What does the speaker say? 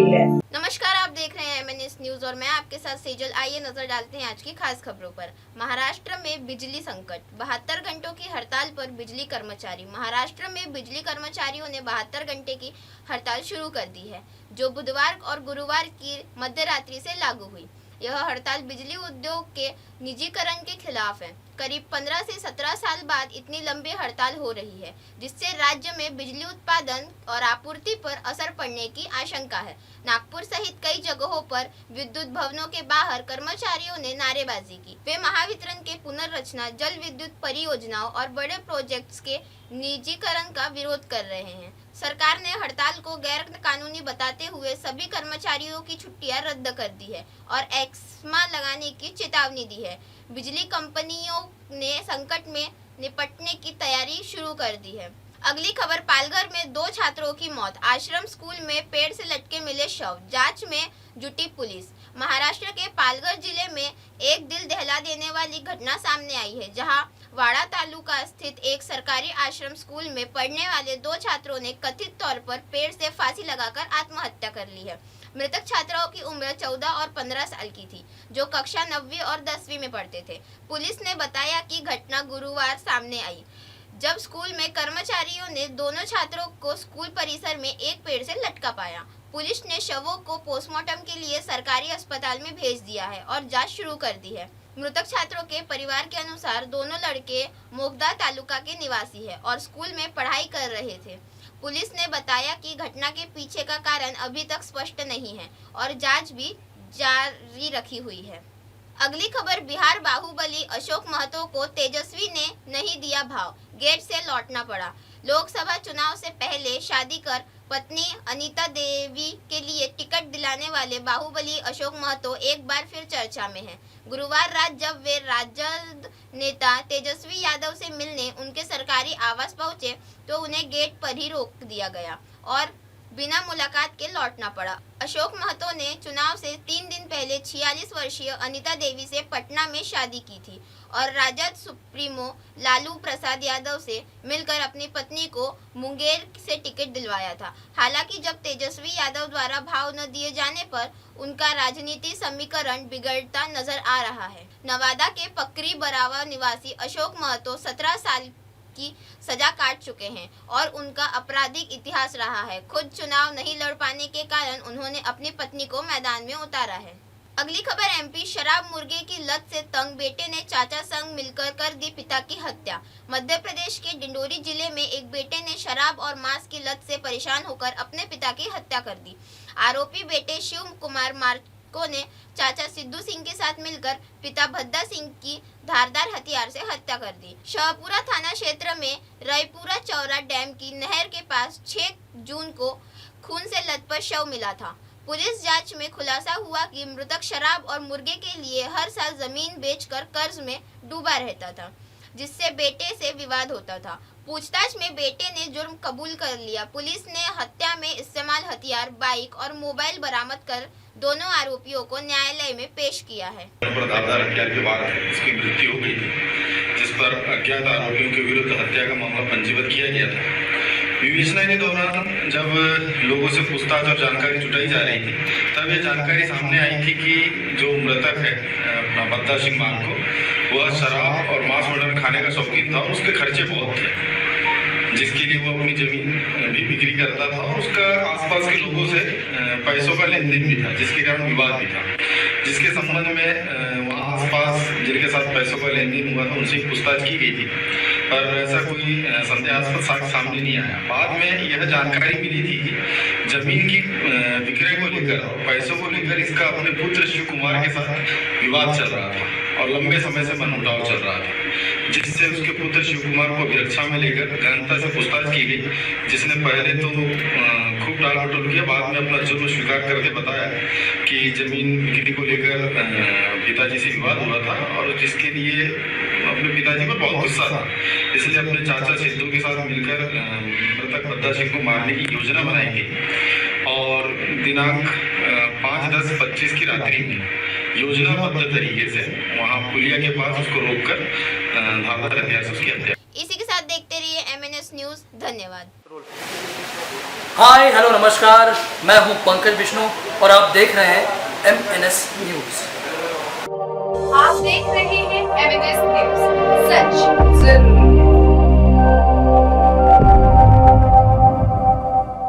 गई है। नमस्कार, आप देख रहे हैं MNS न्यूज और मैं आपके साथ सेजल। आइए नजर डालते हैं आज की खास खबरों पर। महाराष्ट्र में बिजली संकट, 72 घंटों की हड़ताल पर बिजली कर्मचारी। महाराष्ट्र में बिजली कर्मचारियों ने 72 घंटे की हड़ताल शुरू कर दी है, जो बुधवार और गुरुवार की मध्यरात्रि से लागू हुई। यह हड़ताल बिजली उद्योग के निजीकरण के खिलाफ है। करीब 15 से 17 साल बाद इतनी लंबी हड़ताल हो रही है, जिससे राज्य में बिजली उत्पादन और आपूर्ति पर असर पड़ने की आशंका है। नागपुर सहित कई जगहों पर विद्युत भवनों के बाहर कर्मचारियों ने नारेबाजी की। वे महावितरण के पुनर्रचना, जल विद्युत परियोजनाओं और बड़े प्रोजेक्ट्स के निजीकरण का विरोध कर रहे हैं। सरकार ने हड़ताल को गैर कानूनी बताते हुए सभी कर्मचारियों की छुट्टियां रद्द कर दी है और एक्समा लगाने की चेतावनी दी है। बिजली कंपनियों ने संकट में निपटने की तैयारी शुरू कर दी है। अगली खबर, पालघर में 2 छात्रों की मौत, आश्रम स्कूल में पेड़ से लटके मिले शव, जांच में जुटी पुलिस। महाराष्ट्र के पालघर जिले में एक दिल दहला देने वाली घटना सामने आई है, जहां वाड़ा तालुका स्थित एक सरकारी आश्रम स्कूल में पढ़ने वाले 2 छात्रों ने कथित तौर पर पेड़ से फांसी लगाकर आत्महत्या कर ली है। मृतक छात्राओं की उम्र 14 और 15 साल की थी, जो कक्षा 9वीं और 10वीं में पढ़ते थे। पुलिस ने बताया कि घटना गुरुवार सामने आई, जब स्कूल में कर्मचारियों ने दोनों छात्रों को स्कूल परिसर में एक पेड़ से लटका पाया। पुलिस ने शवों को पोस्टमार्टम के लिए सरकारी अस्पताल में भेज दिया है और जांच शुरू कर दी है। मृतक छात्रों के परिवार के अनुसार दोनों लड़के मोगदा तालुका के निवासी हैं और स्कूल में पढ़ाई कर रहे थे। पुलिस ने बताया कि घटना के पीछे का कारण अभी तक स्पष्ट नहीं है और जांच भी जारी रखी हुई है। अगली खबर, बिहार बाहुबली अशोक महतो को तेजस्वी ने नहीं दिया भाव, गेट से लौटना पड़ा। लोकसभा चुनाव से पहले शादी कर पत्नी अनीता देवी के लिए टिकट दिलाने वाले बाहुबली अशोक महतो एक बार फिर चर्चा में हैं। गुरुवार रात जब वे राजद नेता तेजस्वी यादव से मिलने उनके सरकारी आवास पहुंचे, तो उन्हें गेट पर ही रोक दिया गया और बिना मुलाकात के लौटना पड़ा। अशोक महतो ने चुनाव से 3 दिन पहले 46 वर्षीय अनीता देवी से पटना में शादी की थी और राजद सुप्रीमो लालू प्रसाद यादव से मिलकर अपनी पत्नी को मुंगेर से टिकट दिलवाया था। हालांकि जब तेजस्वी यादव द्वारा भाव न दिए जाने पर उनका राजनीति समीकरण बिगड़ता नजर आ रहा है। नवादा के पकरी बरावा निवासी अशोक महतो 17 साल की सजा काट चुके हैं और उनका आपराधिक इतिहास रहा है। खुद चुनाव नहीं लड़ पाने के कारण उन्होंने अपनी पत्नी को मैदान में उतारा है। अगली खबर, MP, शराब मुर्गे की लत से तंग बेटे ने चाचा संग मिलकर कर दी पिता की हत्या। मध्य प्रदेश के डिंडोरी जिले में एक बेटे ने शराब और मांस की लत से परेशान होकर अपने पिता की हत्या कर दी। आरोपी बेटे शिव कुमार मार्को ने चाचा सिद्धू सिंह के साथ मिलकर पिता भद्दा सिंह की धारदार हथियार से हत्या कर दी। शाहपुरा थाना क्षेत्र में रायपुरा चौरा डैम की नहर के पास 6 जून को खून से लथपथ शव मिला था। पुलिस जांच में खुलासा हुआ कि मृतक शराब और मुर्गे के लिए हर साल जमीन बेचकर कर्ज में डूबा रहता था, जिससे बेटे से विवाद होता था। पूछताछ में बेटे ने जुर्म कबूल कर लिया। पुलिस ने हत्या में इस्तेमाल हथियार, बाइक और मोबाइल बरामद कर दोनों आरोपियों को न्यायालय में पेश किया है। धारदार हथियार के बाद उसकी मृत्यु हो गई थी, जिस पर अज्ञात आरोपियों के विरुद्ध हत्या का मामला पंजीबद्ध किया गया था। विवेचना के दौरान जब लोगों से पूछताछ और जानकारी जुटाई जा रही थी, तब ये जानकारी सामने आई थी कि जो मृतक है भद्दा सिंह मार्को, वह शराब और मांस मटन खाने का शौकीन था और उसके खर्चे बहुत थे, जिसके लिए वो अपनी जमीन भी बिक्री करता था और उसका आसपास के लोगों से पैसों का लेन देन भी था, जिसके कारण विवाद भी था। जिसके संबंध में वहाँ आसपास जिनके साथ पैसों का लेन देन हुआ था उनसे पूछताछ की गई थी, पर ऐसा कोई संदेहास्पद साक्ष्य सामने नहीं आया। बाद में यह जानकारी मिली थी कि जमीन की विक्रय को लेकर, पैसों को लेकर इसका अपने पुत्र शिव कुमार के साथ विवाद चल रहा था और लंबे समय से मनमुटाव चल रहा था, जिससे उसके पुत्र शिव कुमार को अभिरक्षा में लेकर गहनता से पूछताछ की गई, जिसने पहले तो खूब टाल मटोल किया, बाद में अपना जुर्म स्वीकार करके बताया कि जमीन बिक्री को लेकर पिताजी से विवाद हुआ था और जिसके लिए अपने पिताजी पर बहुत गुस्सा था, इसलिए अपने चाचा सिद्धू के साथ मिलकर मृतक भद्दा सिंह को मारने की योजना बनाई गई और दिनांक 5/10/25 की रात्रि में योजनाबद्ध तरीके से वहां पुलिया के पास उसको रोककर धारदार हथियार से उसकी हत्या। इसी के साथ देखते रहिए MNS न्यूज। न्यूज। धन्यवाद। हाय हेलो नमस्कार, मैं हूं पंकज विष्णु और आप देख रहे हैं MNS न्यूज़। आप देख रहे हैं